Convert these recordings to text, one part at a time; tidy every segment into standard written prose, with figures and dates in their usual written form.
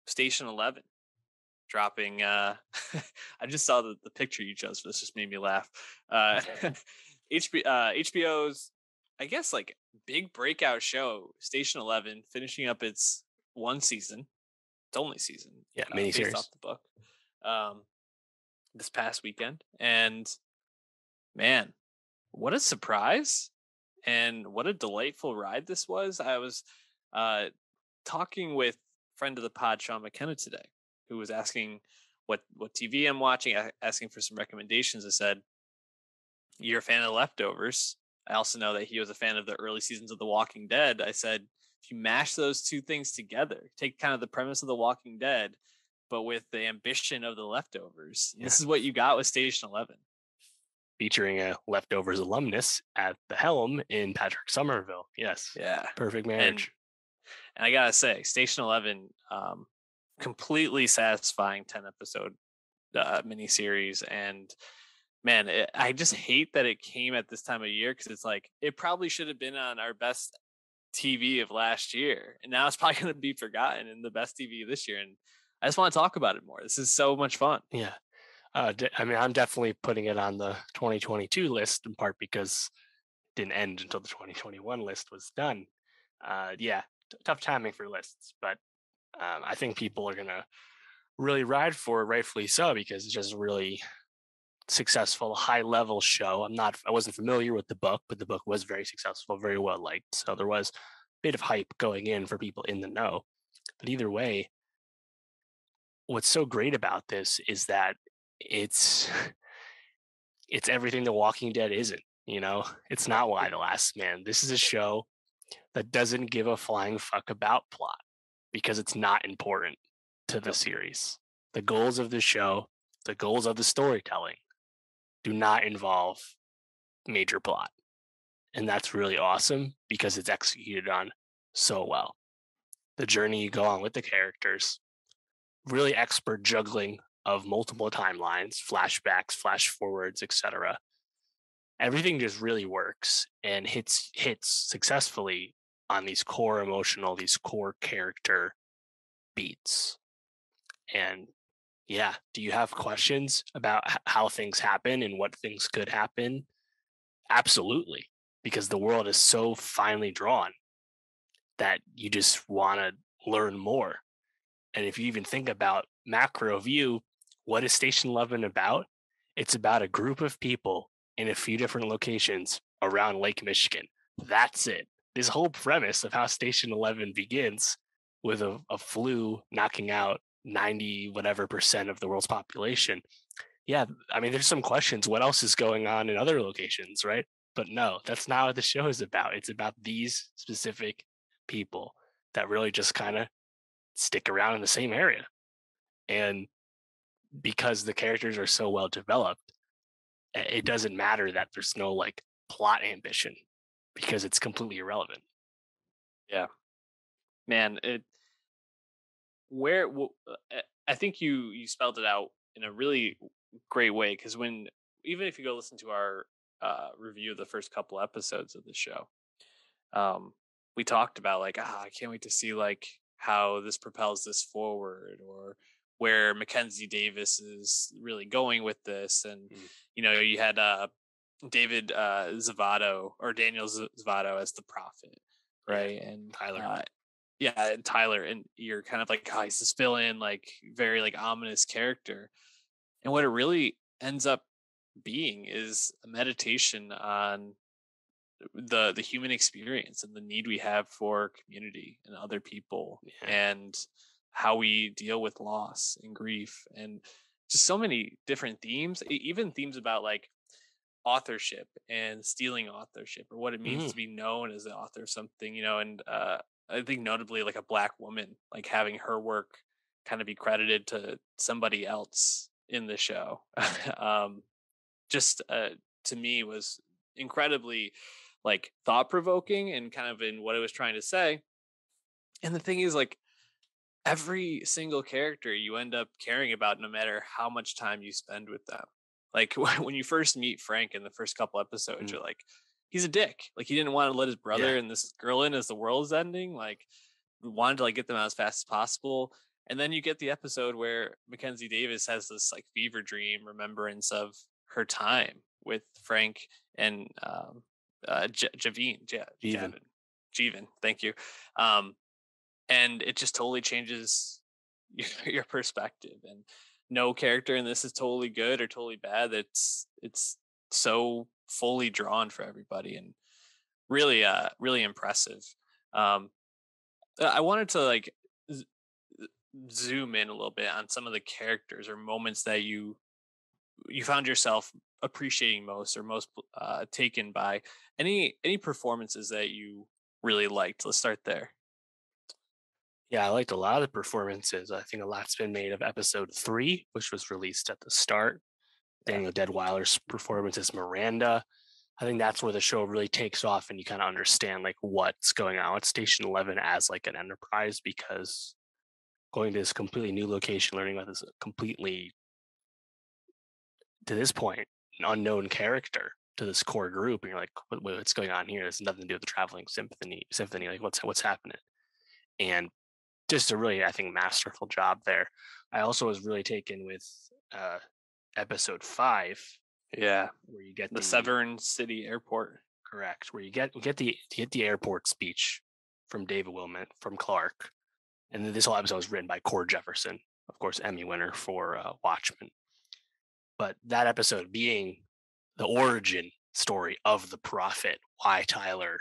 Station 11 dropping. I just saw the picture you chose for this, just made me laugh. HBO's, I guess, like big breakout show, Station 11, finishing up its one season. Its only season, Yeah, based miniseries. off the book. Um, this past weekend, and man, what a surprise and what a delightful ride this was. I was uh, talking with friend of the pod, Sean McKenna, today, who was asking what TV I'm watching, asking for some recommendations. I said, "You're a fan of The Leftovers." I also know that he was a fan of the early seasons of The Walking Dead. I said, if you mash those two things together, take kind of the premise of The Walking Dead, but with the ambition of The Leftovers, Yeah. this is what you got with Station 11. Featuring a Leftovers alumnus at the helm in Patrick Somerville. Yes. Yeah. Perfect And marriage. I gotta say, Station 11, completely satisfying 10 episode miniseries. And man, I just hate that it came at this time of year, because it's like it probably should have been on our best TV of last year, and now it's probably going to be forgotten in the best TV this year. And I just want to talk about it more. This is so much fun. Yeah. I mean, I'm definitely putting it on the 2022 list in part because it didn't end until the 2021 list was done. Yeah, tough timing for lists, but I think people are gonna really ride for it, rightfully so, because it's just a really successful, high level show. I wasn't familiar with the book, but the book was very successful, very well liked. So there was a bit of hype going in for people in the know. But either way, what's so great about this is that it's it's everything The Walking Dead isn't. It's not Why the Last Man. This is a show that doesn't give a flying fuck about plot because it's not important to the series. The goals of the show, the goals of the storytelling do not involve major plot. And that's really awesome because it's executed on so well. The journey you go on with the characters, really expert juggling of multiple timelines, flashbacks, flash forwards, etc. Everything just really works and hits successfully on these core emotional, these core character beats. And yeah, do you have questions about how things happen and what things could happen? Absolutely, because the world is so finely drawn that you just want to learn more. And if you even think about macro view, what is Station 11 about? It's about a group of people in a few different locations around Lake Michigan. That's it. This whole premise of how Station 11 begins with a flu knocking out 90 whatever percent of the world's population. Yeah, I mean, there's some questions. What else is going on in other locations, right? But no, that's not what the show is about. It's about these specific people that really just kind of stick around in the same area. And because the characters are so well developed, it doesn't matter that there's no like plot ambition because it's completely irrelevant. Yeah, man. I think you spelled it out in a really great way, because when, even if you go listen to our review of the first couple episodes of the show, um, we talked about like, I can't wait to see like how this propels this forward, or where Mackenzie Davis is really going with this. And you had David Zavato, or Daniel Zavato, as the prophet, right? Yeah, And Tyler. yeah, and Tyler, and you're kind of like, he's this villain, like very like ominous character. And what it really ends up being is a meditation on the human experience and the need we have for community and other people, Yeah. and how we deal with loss and grief, and just so many different themes, even themes about like authorship and stealing authorship, or what it means Mhm. to be known as the author of something, and I think notably like a black woman, like having her work kind of be credited to somebody else in the show. um just To me was incredibly like thought provoking, and kind of in what it was trying to say. And the thing is, like, every single character you end up caring about, no matter how much time you spend with them. Like when you first meet Frank in the first couple episodes, Mm. you're like, he's a dick. Like, he didn't want to let his Yeah. brother and this girl in as the world is ending. Like, wanted to like get them out as fast as possible. And then you get the episode where Mackenzie Davis has this like fever dream remembrance of her time with Frank and Even. Javin. Thank you. Um, and it just totally changes your perspective. And no character in this is totally good or totally bad. It's so fully drawn for everybody, and really really impressive. Um, I wanted to like z- zoom in a little bit on some of the characters or moments that you found yourself appreciating most or most taken by. Any performances that you really liked? Let's start there. Yeah, I liked a lot of the performances. I think a lot's been made of episode 3, which was released at the start. Yeah, Daniel Deadweiler's performance as Miranda. I think that's where the show really takes off and you kind of understand like what's going on at Station 11 as like an enterprise, because going to this completely new location, learning about this completely, to this point, an unknown character to this core group, and you're like, what's going on here? There's nothing to do with the traveling symphony. Like what's happening? And just a really, I think, masterful job there. I also was really taken with uh episode 5, yeah. where you get The the Severn City Airport. correct, where you get the airport speech from David Wilmot from Clark, and then this whole episode was written by Cord Jefferson, of course, Emmy winner for Watchmen. But that episode being the origin story of the prophet, why Tyler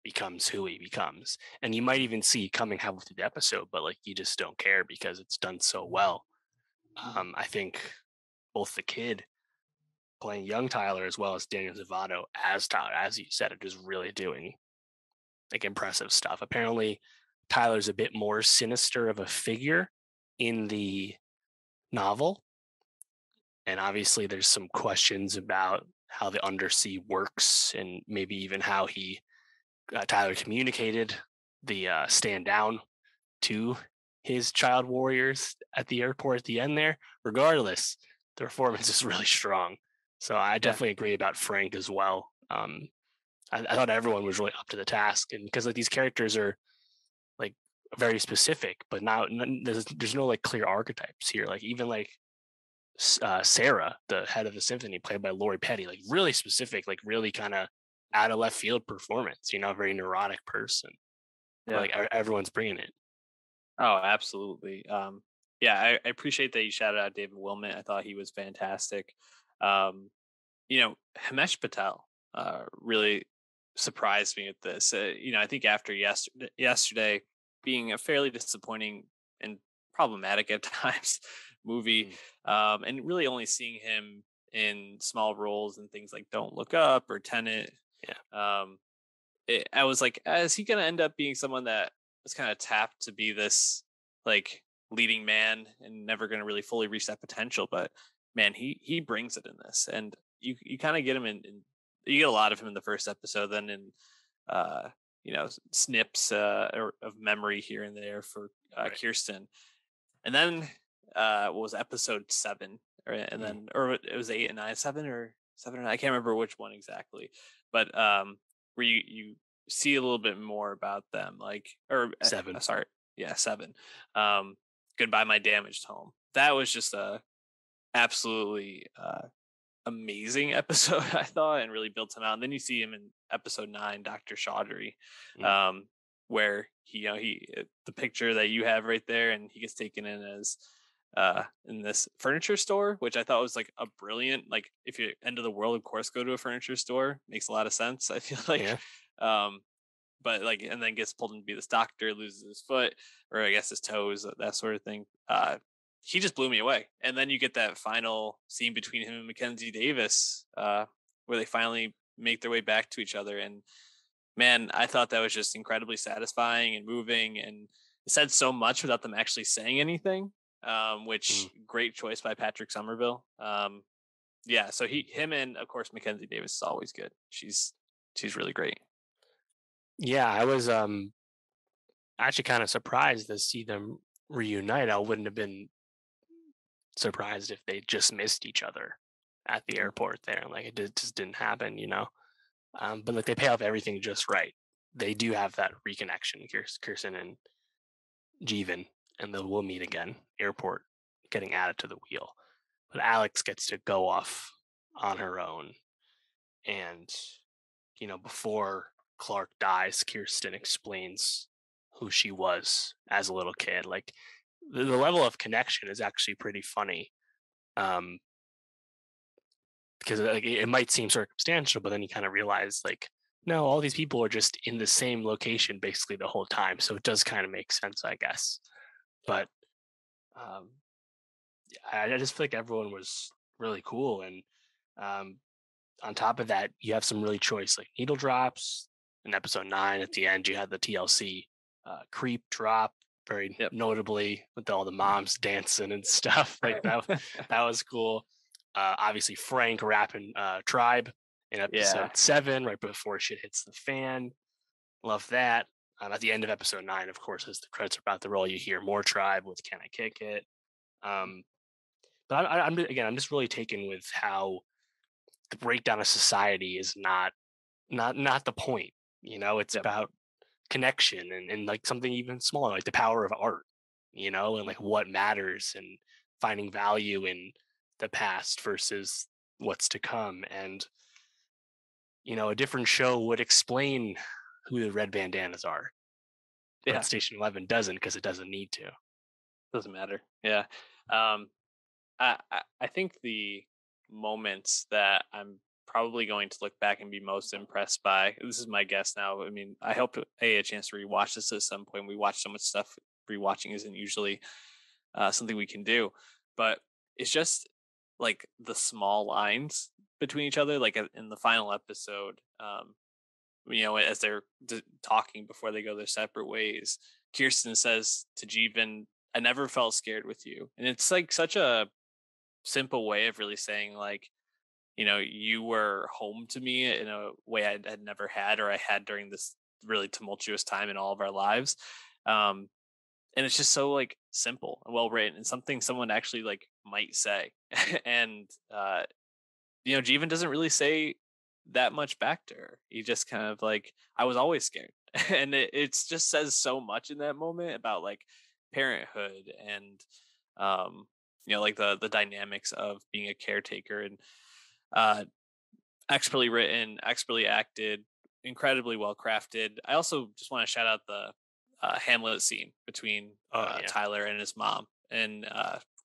becomes who he becomes, and you might even see coming halfway through the episode, but like you just don't care because it's done so well. I think both the kid playing young Tyler as well as Daniel Zavato as Tyler, as you said, it is really doing like impressive stuff. Apparently, Tyler's a bit more sinister of a figure in the novel, and obviously there's some questions about how the undersea works and maybe even how he Tyler communicated the stand down to his child warriors at the airport at the end there. Regardless, the performance is really strong. So I Yeah, definitely agree about Frank as well. I thought everyone was really up to the task, and because like these characters are like very specific, but now there's no like clear archetypes here. Like even like Sarah, the head of the symphony, played by Lori Petty, like really specific, like really kind of out of left field performance. A very neurotic person, but yeah. like everyone's bringing it. Oh, absolutely. Yeah, I appreciate that you shouted out David Wilmot. I thought he was fantastic. Um, Himesh Patel really surprised me at this. I think after yesterday being a fairly disappointing and problematic at times movie, Mm, and really only seeing him in small roles and things like Don't Look Up or Tenet. yeah, Um, I was like, is he going to end up being someone that was kind of tapped to be this like leading man and never going to really fully reach that potential? But man, he brings it in this, and you kind of get him you get a lot of him in the first episode, then in uh, snips of memory here and there for right. Kirsten, and then what was episode 7, and Mm, then or it was 8 and 9, 7 or 7 and 9, I can't remember which one exactly, but where you see a little bit more about them, like or 7. sorry, yeah, 7. Um, Goodbye, My Damaged Home. That was just a absolutely amazing episode, I thought, and really built him out. And then you see him in episode 9, Dr. Chaudhry, Mm, um, where the picture that you have right there, and he gets taken in as in this furniture store, which I thought was like a brilliant, like if you're end of the world, of course, go to a furniture store. Makes a lot of sense. I feel like, yeah. um, but like, and then gets pulled in to be this doctor, loses his foot, or I guess his toes, that sort of thing. He just blew me away. And then you get that final scene between him and Mackenzie Davis, where they finally make their way back to each other. And man, I thought that was just incredibly satisfying and moving, and it said so much without them actually saying anything. Mm. Which great choice by Patrick Somerville. Yeah, so him, and of course Mackenzie Davis is always good. She's really great. Yeah, I was actually kind of surprised to see them reunite. I wouldn't have been surprised if they just missed each other at the Mhm. airport there. Like just didn't happen. But like they pay off everything just right. They do have that reconnection, Kirsten and Jeevan. and then we'll meet again. Airport getting added to the wheel. But Alex gets to go off on her own. And, before Clark dies, Kirsten explains who she was as a little kid. Like the level of connection is actually pretty funny. Um, because like it might seem circumstantial, but then you kind of realize like, no, all these people are just in the same location basically the whole time. So it does kind of make sense, I guess. Yeah. But um, I just feel like everyone was really cool. And um, on top of that, you have some really choice like needle drops. In episode 9, at the end, you had the TLC creep drop, very Yep. notably with all the moms dancing and stuff like that. That was cool. Obviously, Frank rapping Tribe in Yeah. episode 7, right before shit hits the fan. Love that. At the end of episode 9, of course, as the credits are about to roll, you hear more Tribe with "Can I Kick It." Um, but I'm just really taken with how the breakdown of society is not the point. It's Yep. about connection and like something even smaller, like the power of art, and like Mhm. what matters and finding value in the past versus what's to come. And, a different show would explain who the red bandanas are, but Yeah. Station 11 doesn't because it doesn't need to. Doesn't matter. Yeah. Um, I think the moments that I'm probably going to look back and be most impressed by. This is my guess now. I mean, I hope a chance to rewatch this at some point. We watch so much stuff. Rewatching isn't usually something we can do, but it's just like the small lines between each other. Like in the final episode, as they're talking before they go their separate ways, Kirsten says to Jeevan, "I never felt scared with you," and it's like such a simple way of really saying like, you were home to me in a way I had never had, or I had during this really tumultuous time in all of our lives. Um, and it's just so like simple and well written and something someone actually like might say. And Jeevan doesn't really say that much back to her. He just kind of like, I was always scared. And it's just says so much in that moment about like parenthood and like the dynamics of being a caretaker, and uh expertly written, expertly acted, incredibly well crafted. I also just want to shout out the Hamlet scene between Oh yeah. Tyler and his mom and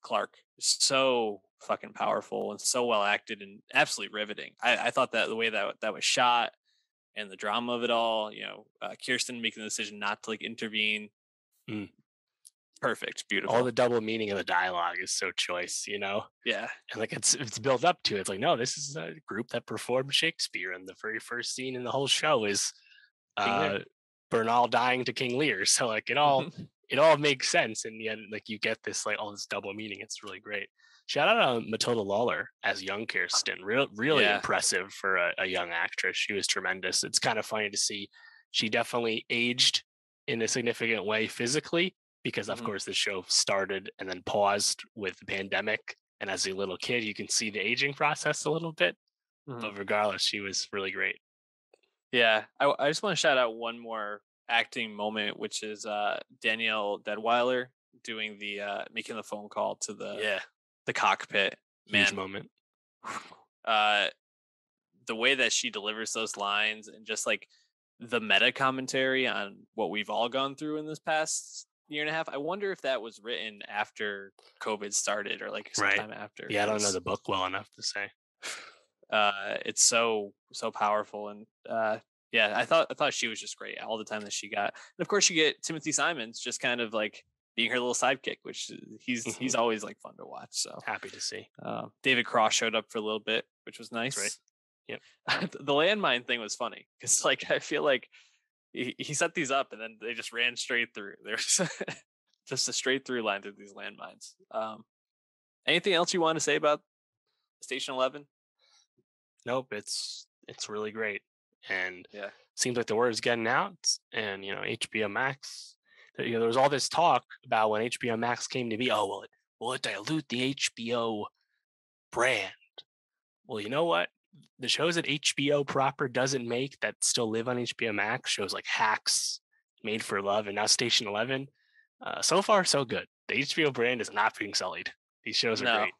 Clark. So fucking powerful and so well acted and absolutely riveting. I thought that the way that was shot and the drama of it all, Kirsten making the decision not to like intervene, Mm. perfect, All beautiful. the double meaning of the dialogue is so choice, Yeah, and like it's built up to it. It's like, no, this is a group that performed Shakespeare, and the very first scene in the whole show is King Lear. uh Bernal dying to King Lear. So like Hmm. it all makes sense, and yet like you get this like all this double meaning. It's really great. Shout out to Matilda Lawler as young Kirsten. Really Yeah. impressive for a young actress. She was tremendous. It's kind of funny to see. She definitely aged in a significant way physically because of Hmm. course the show started and then paused with the pandemic. And as a little kid, you can see the aging process a little bit. Hmm. But regardless, she was really great. Yeah, I just want to shout out one more acting moment, which is Danielle Deadweiler doing the making the phone call to Yeah, the cockpit. huge Man, moment. uh, the way that she delivers those lines and just like the meta commentary on what we've all gone through in this past year and a half. I wonder if that was written after COVID started or like Right. sometime after, Yeah, I don't know because the book well enough to say. it's so powerful. And yeah, I thought she was just great all the time that she got. And of course you get Timothy Simons just kind of like being her little sidekick, which he's always like fun to watch. So Happy to see. David Cross showed up for a little bit, which was That's right. nice. Yep. The landmine thing was funny because like I feel like he set these up and then they just ran straight through. There's just a straight through line through these landmines. Anything else you want to say about Station 11? Nope. It's really great, and Yeah. seems like the word is getting out. And HBO Max. There was all this talk about when HBO Max came to be. Oh, will it dilute the HBO brand? Well, you know what? The shows that HBO proper doesn't make that still live on HBO Max, shows like Hacks, Made for Love, and now Station 11, So far, so good. The HBO brand is not being sullied. These shows are No. great.